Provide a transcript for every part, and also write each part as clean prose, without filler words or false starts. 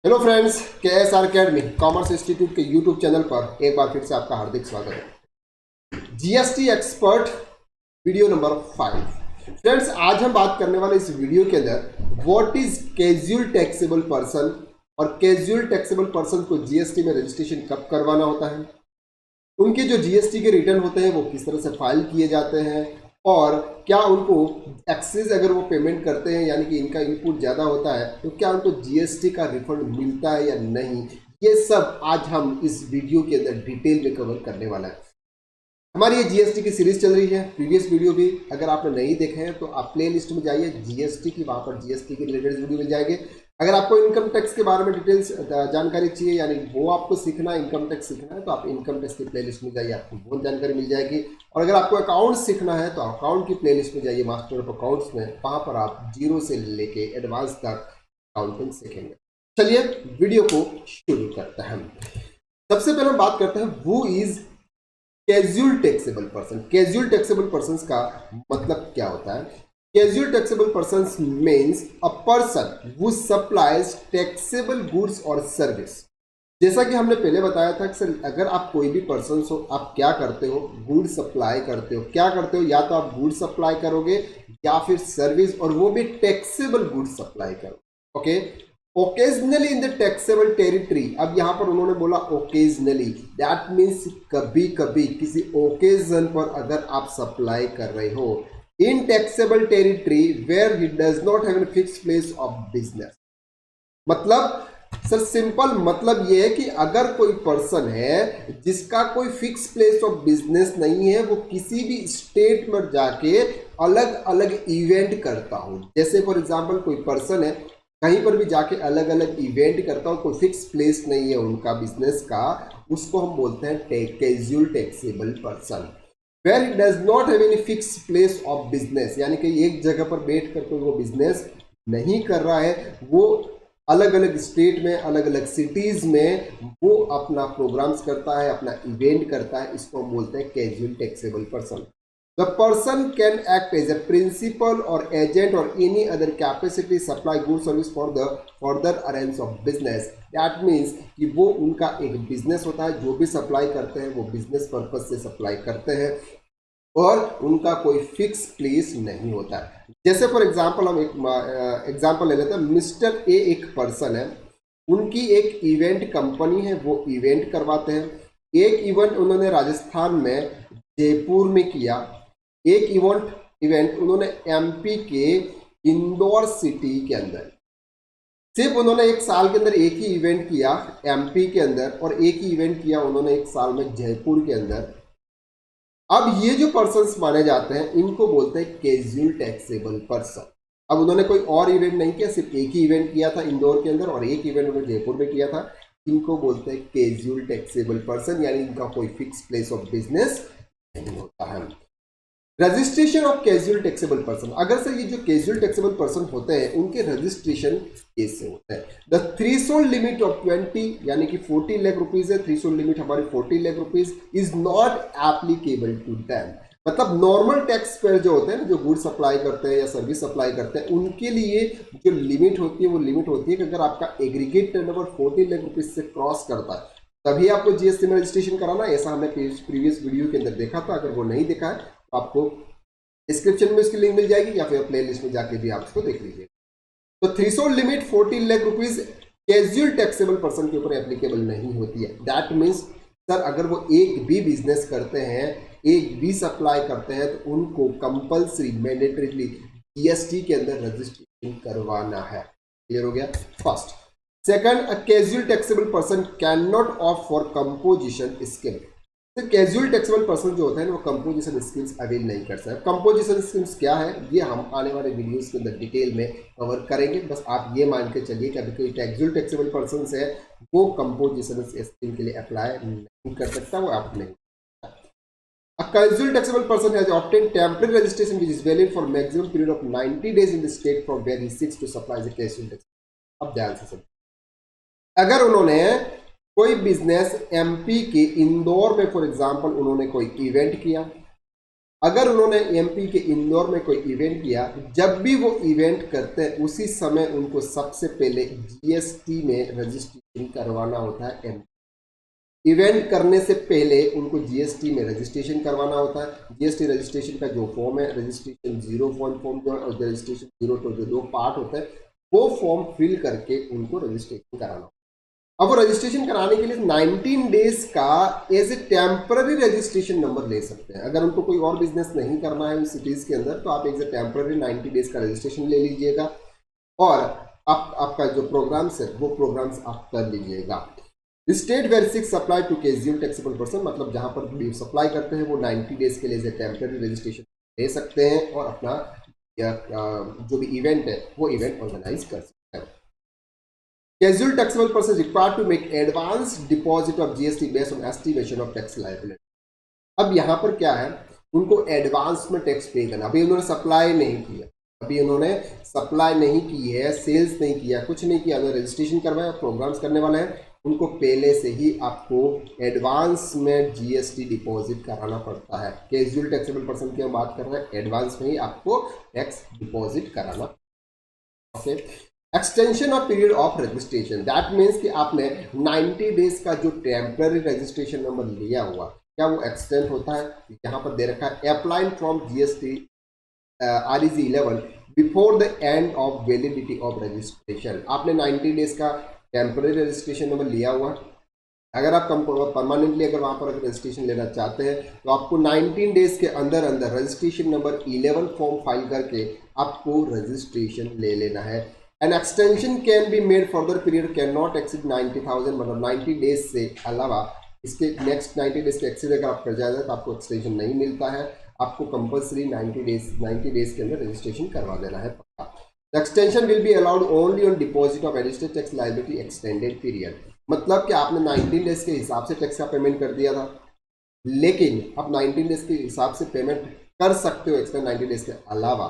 Hello friends, KSR academy commerce institute के YouTube channel पर एक बार फिर से आपका हार्दिक स्वागत है। GST expert video number 5। Friends, आज हम बात करने वाले इस वीडियो के अंदर what is casual taxable person और कैजुअल टैक्सेबल पर्सन को जीएसटी में रजिस्ट्रेशन कब करवाना होता है, उनके जो जीएसटी के रिटर्न होते हैं वो किस तरह से फाइल किए जाते हैं और क्या उनको एक्सेस अगर वो पेमेंट करते हैं यानी कि इनका इनपुट ज़्यादा होता है तो क्या उनको जीएसटी का रिफंड मिलता है या नहीं। ये सब आज हम इस वीडियो के अंदर डिटेल में कवर करने वाला है। हमारी ये जीएसटी की सीरीज चल रही है। प्रीवियस वीडियो भी अगर आपने नहीं देखे हैं तो आप प्ले लिस्ट में जाइए जीएसटी की, वहाँ पर जीएसटी के रिलेटेड वीडियो मिल जाएंगे। अगर आपको इनकम टैक्स के बारे में डिटेल्स जानकारी चाहिए यानी वो आपको सीखना है, इनकम टैक्स सीखना है, तो आप इनकम टैक्स की प्लेलिस्ट में जाइए, आपको वो जानकारी मिल जाएगी। और अगर आपको अकाउंट सीखना है तो अकाउंट की प्लेलिस्ट में जाइए, मास्टर ऑफ अकाउंट्स में, वहाँ पर आप जीरो से लेके एडवांस तक अकाउंटिंग सीखेंगे। चलिए वीडियो को शुरू करते हैं। सबसे पहले हम बात करते हैं who is casual taxable person. Casual taxable person का मतलब क्या होता है? Casual taxable person means a person who supplies taxable goods और सर्विस। जैसा कि हमने पहले बताया था कि सर अगर आप कोई भी पर्सन हो, आप क्या करते हो? गुड सप्लाई करते हो। क्या करते हो? या तो आप गुड सप्लाई करोगे या फिर सर्विस, और वो भी टैक्सेबल गुड सप्लाई करो। Okay, occasionally in the taxable territory. अब यहां पर उन्होंने बोला ओकेजनली, दैट मीन्स कभी कभी, किसी ओकेजन पर अगर आप सप्लाई कर रहे हो in taxable territory where he does not have an fixed place of business. मतलब सर सिंपल मतलब ये है कि अगर कोई पर्सन है जिसका कोई फिक्स प्लेस ऑफ बिजनेस नहीं है, वो किसी भी स्टेट में जाके अलग अलग इवेंट करता हो। जैसे फॉर एग्जांपल कोई पर्सन है कहीं पर भी जाके अलग अलग इवेंट करता हो, कोई फिक्स प्लेस नहीं है उनका बिजनेस का, उसको हम बोलते हैं casual taxable person. Where it does not have any fix place of business, यानी कि एक जगह पर बैठ कर कोई वो बिजनेस नहीं कर रहा है, वो अलग अलग स्टेट में, अलग अलग सिटीज में वो अपना प्रोग्राम्स करता है, अपना इवेंट करता है। इसको हम बोलते हैं casual taxable person. The person can act as a principal or agent or any other capacity supply goods service for the further arrange of business. That means कि वो उनका एक बिजनेस होता है, जो भी सप्लाई करते हैं वो बिजनेस पर्पज से सप्लाई करते हैं और उनका कोई फिक्स प्लेस नहीं होता है। जैसे फॉर एग्जांपल हम एक एग्जांपल ले लेते हैं। मिस्टर ए एक पर्सन है, उनकी एक इवेंट कंपनी है, वो इवेंट करवाते हैं। एक इवेंट उन्होंने राजस्थान में जयपुर में किया, एक इवेंट उन्होंने एमपी के इंदौर सिटी के अंदर। सिर्फ उन्होंने एक साल के अंदर एक ही इवेंट किया एमपी के अंदर और एक ही इवेंट किया उन्होंने एक साल में जयपुर के अंदर। अब ये जो पर्सन्स माने जाते हैं इनको बोलते हैं कैजुअल टैक्सेबल पर्सन। अब उन्होंने कोई और इवेंट नहीं किया, सिर्फ एक ही इवेंट किया था इंदौर के अंदर और एक इवेंट उन्होंने जयपुर में किया था। इनको बोलते हैं कैजुअल टैक्सेबल पर्सन, यानी इनका कोई फिक्स प्लेस ऑफ बिजनेस नहीं होता है। Registration of casual taxable person. अगर सर ये जो कैजुअल टैक्सेबल पर्सन होते हैं उनके रजिस्ट्रेशन कैसे होते हैं? द थ्रेशोल्ड लिमिट ऑफ 20 यानी कि 40 लाख रुपीज है, थ्रेशोल्ड लिमिट हमारी 40 lakh rupees is not applicable to them. मतलब नॉर्मल टैक्स पेयर जो होते हैं, जो गुड सप्लाई करते हैं या सर्विस सप्लाई करते हैं, उनके लिए जो लिमिट होती है वो लिमिट होती है कि अगर आपका एग्रीगेट टर्नओवर 40 लाख रुपीज से क्रॉस करता है तभी आपको जीएसटी में रजिस्ट्रेशन कराना। ऐसा हमने प्रीवियस वीडियो के अंदर देखा था। अगर वो नहीं देखा है तो आपको डिस्क्रिप्शन में इसकी लिंक मिल जाएगी या फिर प्ले लिस्ट में जाके भी आप इसको देख लीजिए। तो threshold limit 40 lakh rupees casual taxable person के ऊपर एप्लीकेबल नहीं होती है। दैट मीन्स सर अगर वो एक भी बिजनेस करते हैं, एक भी सप्लाई करते हैं, तो उनको कंपल्सरी मैंडेटरीली जीएसटी के अंदर रजिस्ट्रेशन करवाना है। क्लियर हो गया? First. Second, a casual taxable person can not opt for composition scheme. तो कैजुअल टैक्सेबल पर्सन जो होता है वो कंपोजिशन स्कीम्स अवेल नहीं कर सकते। कंपोजिशन स्कीम्स क्या है ये हम आने वाले वीडियोस के अंदर डिटेल में कवर करेंगे। बस आप ये मान के चलिए कि अभी कोई कैजुअल टैक्सेबल पर्सन है वो कंपोजिशन स्कीम के लिए अप्लाई नहीं कर सकता, वो आप नहीं। A casual taxable person has obtained temporary registration which is valid for maximum period of 90 days in the state from where he seeks to supply the casual tax। अब ध्यान से समझिए, अगर उन्होंने कोई बिजनेस एमपी के इंदौर में फॉर एग्जांपल उन्होंने कोई इवेंट किया, अगर उन्होंने एमपी के इंदौर में कोई इवेंट किया, जब भी वो इवेंट करते हैं उसी समय उनको सबसे पहले जीएसटी में रजिस्ट्रेशन करवाना होता है। इवेंट करने से पहले उनको जीएसटी में रजिस्ट्रेशन करवाना होता है। जीएसटी रजिस्ट्रेशन का जो फॉर्म है, रजिस्ट्रेशन 0 फॉर्म जो है और रजिस्ट्रेशन 0 जो दो पार्ट होते हैं, वो फॉर्म फिल करके उनको रजिस्ट्रेशन कराना। अब वो रजिस्ट्रेशन कराने के लिए 19 डेज का as a temporary registration number ले सकते हैं। अगर उनको कोई और बिजनेस नहीं करना है सिटीज के अंदर, तो आप एज ए टेम्पररी 90 डेज का रजिस्ट्रेशन ले लीजिएगा और आपका जो प्रोग्राम्स है वो प्रोग्राम्स आप कर लीजिएगा। State where six supply to casual taxable person, मतलब जहां पर सप्लाई करते हैं वो 90 डेज के लिए टेम्पररी रजिस्ट्रेशन ले सकते हैं और अपना जो भी इवेंट है वो इवेंट ऑर्गेनाइज कर सकते हैं। Casual taxable person required to make advance deposit of GST based on estimation of tax liability. अब यहाँ पर क्या है, उनको एडवांस में टैक्स पे करना। अभी उन्होंने सप्लाई नहीं किया, अभी उन्होंने सप्लाई नहीं की है, सेल्स नहीं किया, कुछ नहीं किया, उन्होंने रजिस्ट्रेशन करवाया, प्रोग्राम्स करने वाले हैं, उनको पहले से ही आपको एडवांस में जीएसटी डिपॉजिट कराना पड़ता है। कैजुअल टैक्सेबल पर्सन की हम बात कर रहे हैं, एडवांस में ही आपको टैक्स डिपॉजिट कराना। Okay, extension of period of registration, that means कि आपने 90 डेज का जो टेम्पररी रजिस्ट्रेशन नंबर लिया हुआ, क्या वो एक्सटेंड होता है? यहाँ पर दे रखा है applying from GST REG 11 before the end of validity of registration. आपने 90 डेज का टेम्पररी रजिस्ट्रेशन नंबर लिया हुआ, अगर आप परमानेंटली अगर वहाँ पर रजिस्ट्रेशन लेना चाहते हैं तो आपको 19 डेज के अंदर अंदर रजिस्ट्रेशन नंबर 11 फॉर्म फाइल करके आपको रजिस्ट्रेशन ले लेना है। An extension can be made further period can not exceed 90,000, मतलब 90 डेज से अलावा इसके नेक्स्ट 90 डेज के एक्सीड अगर आप कर जाएगा तो आपको एक्सटेंशन नहीं मिलता है। आपको कंपल्सरी 90 डेज के अंदर रजिस्ट्रेशन करवा देना है पक्का। The extension will be allowed only on deposit of additional tax liability extended period, मतलब कि आपने 19 डेज के हिसाब से टैक्स का पेमेंट कर दिया था, लेकिन आप 19 डेज के हिसाब से पेमेंट कर सकते हो एक्स्ट्रा 90 डेज के अलावा,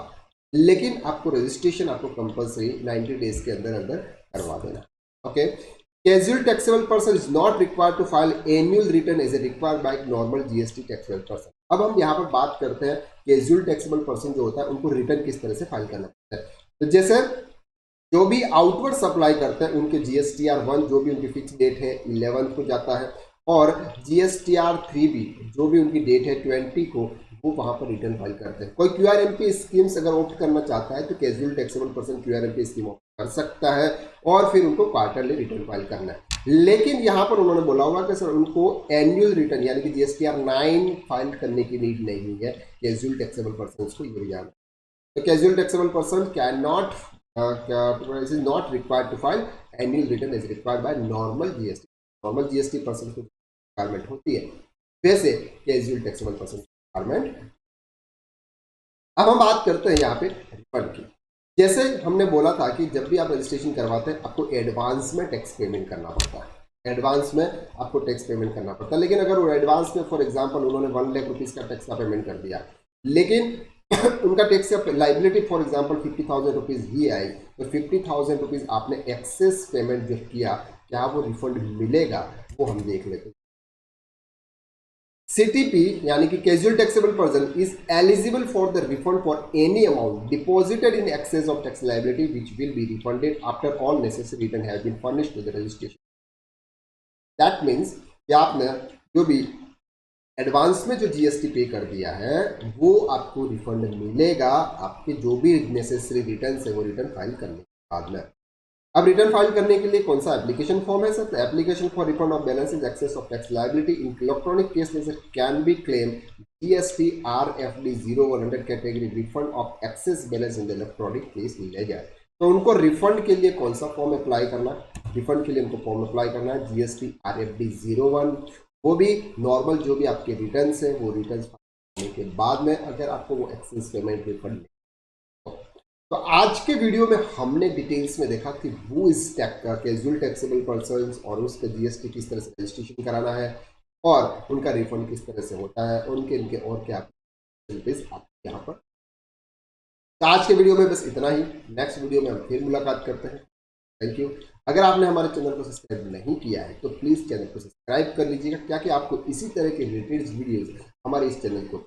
लेकिन आपको रजिस्ट्रेशन आपको कंपल्सरी 90 डेज के अंदर अंदर करवा देना। Okay, casual taxable person is not required to file annual return as a required by normal GST taxable person. अब हम यहाँ पर बात करते हैं कैजुअल टैक्सेबल पर्सन जो होता है उनको रिटर्न किस तरह से फाइल करना पड़ता है। तो जैसे जो भी आउटवर्ड सप्लाई करते हैं उनके GSTR 1 जो भी उनकी फिक्स डेट है 11 को जाता है, और GSTR 3 भी जो भी उनकी डेट है 20 को, वो वहां पर रिटर्न फाइल करते हैं। कोई QRMP स्कीम्स अगर ऑप्ट करना चाहता है तो casual taxable person QRMP scheme opt कर सकता है और फिर उनको क्वार्टरली रिटर्न फाइल करना है। लेकिन यहाँ पर उन्होंने बोला हुआ कि सर उनको एनुअल रिटर्न यानी कि GSTR 9 फाइल करने की नीड नहीं है कैजुअल टैक्सेबल पर्सन को, ये जाना। तो casual taxable person can not is not required to file annual return as required by normal GST. Normal GST person को रिक्वायरमेंट होती है, वैसे कैजुअल टैक्सेबल पर्सन रिक्वायरमेंट। अब हम बात करते हैं यहाँ पे रिफंड की। जैसे हमने बोला था कि जब भी आप रजिस्ट्रेशन करवाते हैं आपको एडवांस में टैक्स पेमेंट करना पड़ता है, एडवांस में आपको टैक्स पेमेंट करना पड़ता है। लेकिन अगर वो एडवांस में फॉर एग्जांपल उन्होंने 1 लाख रुपीज़ का टैक्स का पेमेंट कर दिया, लेकिन उनका tax liability for example 50,000 rupees ही आई, तो 50,000 रुपीज़ आपने एक्सेस पेमेंट जो किया, क्या वो रिफंड मिलेगा वो हम देख लेते हैं। CTP यानी कि casual taxable person is eligible for the refund for any amount deposited in excess of tax liability which will be refunded after all necessary return have been furnished to the registration. That means कि आपने जो भी advance में जो GST पे कर दिया है वो आपको रिफंड मिलेगा आपके जो भी नेसेसरी रिटर्न है वो रिटर्न फाइल करने के बाद में। अब रिटर्न फाइल करने के लिए कौन सा एप्लीकेशन फॉर्म है सर? तो application for refund of balance is excess of tax liability in electronic cash ledger can be claim GST RFD 0100 category refund of excess balance in the electronic cash ledger. तो उनको refund के लिए कौन सा form apply करना? Refund के लिए उनको फॉर्म अप्लाई करना है GST RFD 01, वो भी नॉर्मल जो भी आपके रिटर्न्स है वो रिटर्न्स करने के बाद में अगर आपको वो एक्सेस पेमेंट रिफंड। तो आज के वीडियो में हमने डिटेल्स में देखा कि वो इस कैजुअल टैक्सेबल पर्सन और उसका GST किस तरह से रजिस्ट्रेशन कराना है और उनका रिफंड किस तरह से होता है, उनके और क्या फैसिलिटीज आपके यहाँ पर। तो आज के वीडियो में बस इतना ही, नेक्स्ट वीडियो में हम फिर मुलाकात करते हैं। Thank you. अगर आपने हमारे चैनल को सब्सक्राइब नहीं किया है तो प्लीज़ चैनल को सब्सक्राइब कर लीजिएगा, क्या कि आपको इसी तरह के रिलेटेड वीडियोस हमारे इस चैनल को